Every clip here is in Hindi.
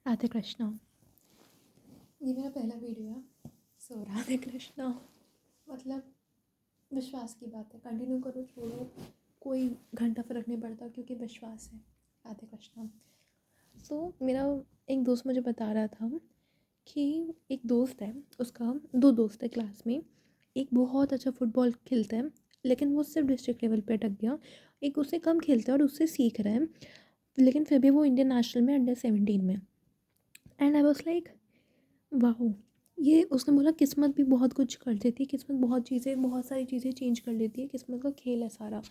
राधे कृष्णा। ये मेरा पहला वीडियो है। राधे कृष्णा। मतलब विश्वास की बात है, कंटिन्यू करो छोड़ो कोई घंटा फ़र्क नहीं पड़ता क्योंकि विश्वास है। राधे कृष्णा। मेरा एक दोस्त मुझे बता रहा था कि एक दोस्त है उसका, दो दोस्त है क्लास में। एक बहुत अच्छा फुटबॉल खेलता है लेकिन वो सिर्फ डिस्ट्रिक्ट लेवल पे अटक गया। एक उससे कम खेलता है और उससे सीख रहा है, लेकिन फिर भी वो इंडियन नेशनल में अंडर 17 में। एंड आई वॉज लाइक वाह। ये उसने बोला किस्मत भी बहुत कुछ कर देती है, किस्मत बहुत सारी चीज़ें चेंज कर देती है, किस्मत का खेल है सारा।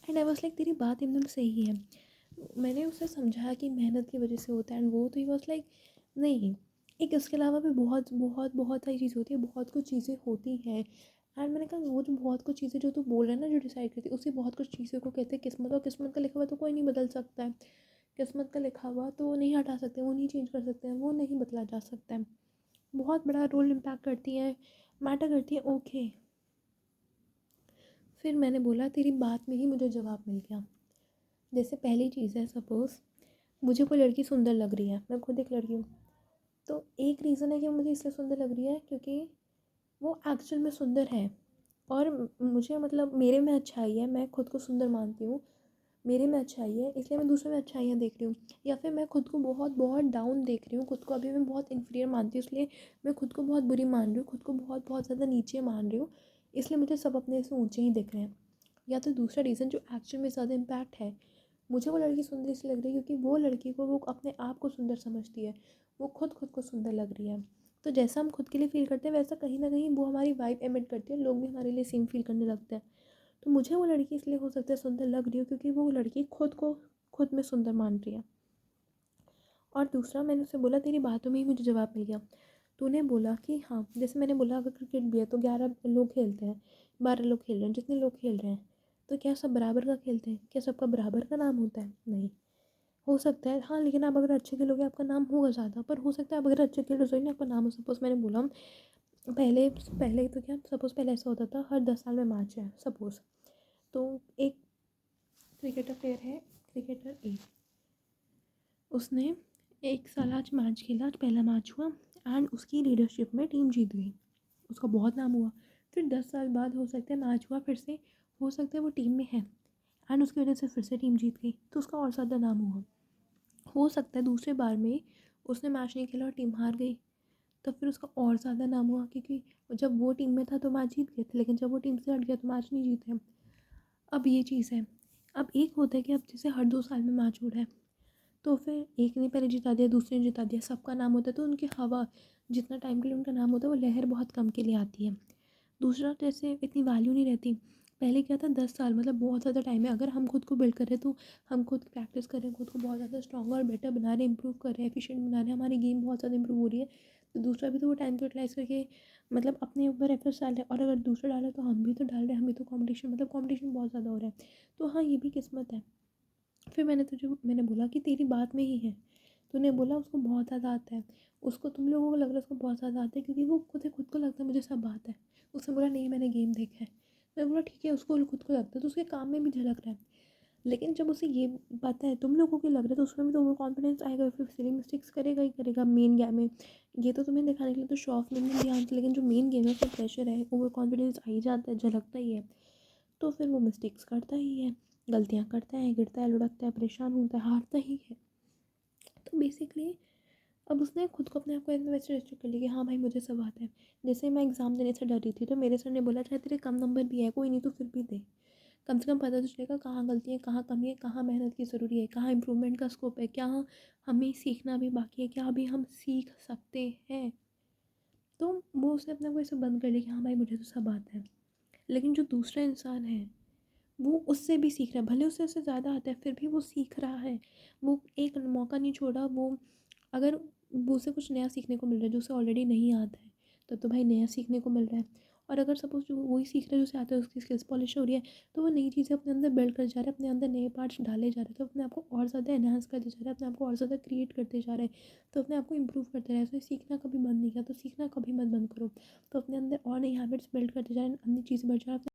एंड आई वाज लाइक तेरी बात एकदम सही है। मैंने उसे समझाया कि मेहनत की वजह से होता है, एंड वो तो ही वाज लाइक नहीं, एक इसके अलावा भी बहुत बहुत बहुत सारी चीज़ें होती है, बहुत कुछ चीज़ें होती हैं। एंड मैंने कहा वो जो बहुत कुछ चीज़ें जो तू बोल रहा है ना, जो डिसाइड करती है उसी बहुत कुछ चीज़ों को कहते हैं किस्मत। और किस्मत का लिखा हुआ तो कोई नहीं बदल सकता है, किस्मत का लिखा हुआ तो वो नहीं हटा सकते, वो नहीं चेंज कर सकते हैं, वो नहीं बदला जा सकता है। बहुत बड़ा रोल इम्पैक्ट करती है, मैटर करती है। ओके, फिर मैंने बोला तेरी बात में ही मुझे जवाब मिल गया। जैसे पहली चीज़ है, सपोज़ मुझे कोई लड़की सुंदर लग रही है, मैं खुद एक लड़की हूँ, तो एक रीज़न है कि मुझे इसलिए सुंदर लग रही है क्योंकि वो एक्चुअल में सुंदर है। और मुझे मतलब मेरे में अच्छाई है, मैं खुद को सुंदर मानती हूँ, मेरे में अच्छाई है इसलिए मैं दूसरे में अच्छाइयाँ देख रही हूँ। या फिर मैं खुद को बहुत बहुत डाउन देख रही हूँ, खुद को अभी मैं बहुत इन्फीरियर मानती हूँ, इसलिए मैं खुद को बहुत बुरी मान रही हूँ, खुद को बहुत बहुत ज़्यादा नीचे मान रही हूँ, इसलिए मुझे सब अपने से ऊँचे ही दिख रहे हैं। या तो दूसरा रीज़न जो एक्चुअल में ज़्यादा इम्पैक्ट है, मुझे वो लड़की सुंदर इसलिए लग रही है क्योंकि वो लड़की को वो अपने आप को सुंदर समझती है, वो खुद को सुंदर लग रही है। तो जैसा हम खुद के लिए फ़ील करते हैं वैसा कहीं ना कहीं वो हमारी वाइब एमिट करती है, लोग भी हमारे लिए सेम फील करने लगते हैं। तो मुझे वो लड़की इसलिए हो सकता है सुंदर लग रही हो क्योंकि वो लड़की खुद को खुद में सुंदर मान रही है। और दूसरा, मैंने उससे बोला तेरी बातों में ही मुझे जवाब मिल गया। तूने बोला कि हाँ, जैसे मैंने बोला अगर क्रिकेट भी है तो 11 लोग खेलते हैं, 12 लोग खेल रहे हैं, जितने लोग खेल रहे हैं, तो क्या सब बराबर का खेलते हैं? क्या सबका बराबर का नाम होता है? नहीं। हो सकता है हाँ, लेकिन आप अगर अच्छे खेलोगे आपका नाम होगा ज़्यादा, पर हो सकता है आप अगर अच्छे खेल रहे हो ना आपका नाम हो। सपोज़ मैंने बोला पहले पहले तो क्या, सपोज़ पहले ऐसा होता था हर 10 साल में मैच है सपोज़, तो एक क्रिकेटर प्लेयर है, क्रिकेटर ए, उसने एक साल आज मैच खेला, आज पहला मैच हुआ एंड उसकी लीडरशिप में टीम जीत गई, उसका बहुत नाम हुआ। फिर 10 साल बाद हो सकता है मैच हुआ फिर से, हो सकता है वो टीम में है एंड उसकी वजह से फिर से टीम जीत गई तो उसका और ज़्यादा नाम हुआ। हो सकता है दूसरे बार में उसने मैच नहीं खेला और टीम हार गई, तो फिर उसका और ज़्यादा नाम हुआ क्योंकि जब वो टीम में था तो मैच जीत गए थे, लेकिन जब वो टीम से हट गया तो मैच नहीं जीते। अब ये चीज़ है, अब एक होता है कि अब जैसे हर 2 साल में मैच हो रहा है, तो फिर एक ने पहले जिता दिया, दूसरे ने जिता दिया, सबका नाम होता है तो उनकी हवा जितना टाइम के लिए उनका नाम होता है वो लहर बहुत कम के लिए आती है। दूसरा, जैसे इतनी वैल्यू नहीं रहती। पहले क्या था, 10 साल मतलब बहुत ज़्यादा टाइम है, अगर हम खुद को बिल्ड कर रहे हैं तो हम खुद प्रैक्टिस कर रहे हैं, खुद को बहुत ज़्यादा स्ट्रॉन्गर और बेटर बना रहे हैं, इंप्रूव कर रहे हैं, एफिशिएंट बना रहे हैं, हमारी गेम बहुत ज़्यादा इंप्रूव हो रही है। तो दूसरा भी तो वो टाइम को यूटिलाइज़ करके मतलब अपने ऊपर एफर्ट्स डाल रहे हैं, और अगर दूसरा डाला तो हम भी तो डाल रहे हैं, हम भी तो कॉम्पिटिशन मतलब कॉम्पिटिशन बहुत ज़्यादा हो रहा है। तो हाँ, ये भी किस्मत है। फिर मैंने बोला कि तेरी बात में ही है। तूने बोला उसको बहुत ज़्यादा आता है, उसको तुम लोगों को लग रहा है उसको बहुत ज़्यादा आता है क्योंकि वो खुद को लगता है मुझे सब आता है। उसने बोला नहीं मैंने गेम देखा है। मैंने बोला ठीक है, उसको खुद को लगता है तो उसके काम में भी झलक रहा है। लेकिन जब उसे ये पता है तुम लोगों को लग रहा है तो उसमें भी तो ओवर कॉन्फिडेंस आएगा, फिर सिली मिस्टेक्स करेगा ही करेगा मेन गेम में। ये तो तुम्हें दिखाने के लिए तो शो ऑफ में भी ध्यान, लेकिन जो मेन गेम है उसमें प्रेशर है, ओवर कॉन्फिडेंस आ ही जाता है, झलकता ही है। तो फिर वो मिस्टेक्स करता ही है, गलतियाँ करता है, गिरता है, लुढ़कता है, परेशान होता है, हारता ही है। तो बेसिकली अब उसने खुद को अपने आप को इतना वैसे रिस्ट्रिक्ट कर लिया कि हाँ भाई मुझे सब आता है। जैसे मैं एग्ज़ाम देने से डर रही थी तो मेरे सर ने बोला चाहे तेरे कम नंबर भी है कोई नहीं, तो फिर भी दे, कम से कम पता तो चलेगा कहाँ गलती है, कहाँ कमी है, कहाँ मेहनत की ज़रूरी है, कहाँ इम्प्रूवमेंट का स्कोप है, क्या हमें सीखना भी बाकी है, क्या अभी हम सीख सकते हैं। तो वो उसने अपने आप को ऐसे बंद कर लिया कि हाँ भाई मुझे तो सब आता है। लेकिन जो दूसरा इंसान है वो उससे भी सीख रहा है, भले उसे उससे ज़्यादा आता है फिर भी वो सीख रहा है। वो एक मौका नहीं छोड़ा, वो अगर वो उसे कुछ नया सीखने को मिल रहा है जो उसे ऑलरेडी नहीं आता है तो भाई नया सीखने को मिल रहा है। और अगर सपोज जो वही सीख रहा है जो उसे आता है, उसकी स्किल्स पॉलिश हो रही है, तो वो नई चीज़ें अपने अंदर बिल्ड कर जा रहा है, अपने अंदर नए पार्ट्स डाले जा रहे हैं, तो अपने आप को और ज़्यादा एनहांस करते जा रहे हैं, अपने आप को और ज़्यादा क्रिएट करते जा रहे हैं, तो अपने आप को इम्प्रूव करते रहे। तो सीखना कभी बंद नहीं किया, तो सीखना कभी मत बंद करो। तो अपने अंदर और नई हैबिट्स बिल्ड करते जा रहे हैं, अन्य चीज़ें बढ़ जा रहे हैं।